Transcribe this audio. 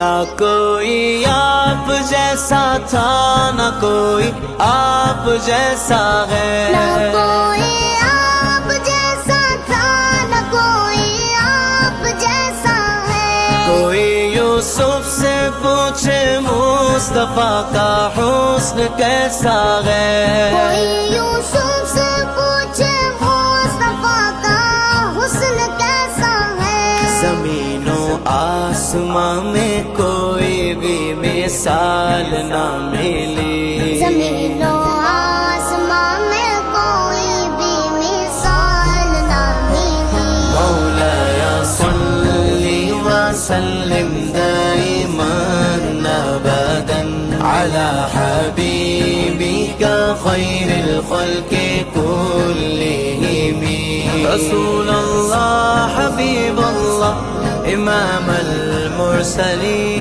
نہ کوئی آپ جیسا تھا، نہ کوئی آپ جیسا ہے، نہ کوئی آپ جیسا تھا، نہ کوئی آپ جیسا ہے۔ کوئی یوسف سے پوچھے مصطفیٰ کا حسن کیسا ہے، کوئی یوسف سے پوچھے مصطفیٰ کا حسن کیسا ہے۔ زمین و آسمان میں کوئی بھی مثال نہ ملی، زمین و آسمان میں کوئی بھی مثال نہ ملی۔ مولایا صلی وسلم دائما ابدا على حبیبک خیر الخلق كلهم۔ رسول اللہ، حبیب اللہ، امام المرسلین۔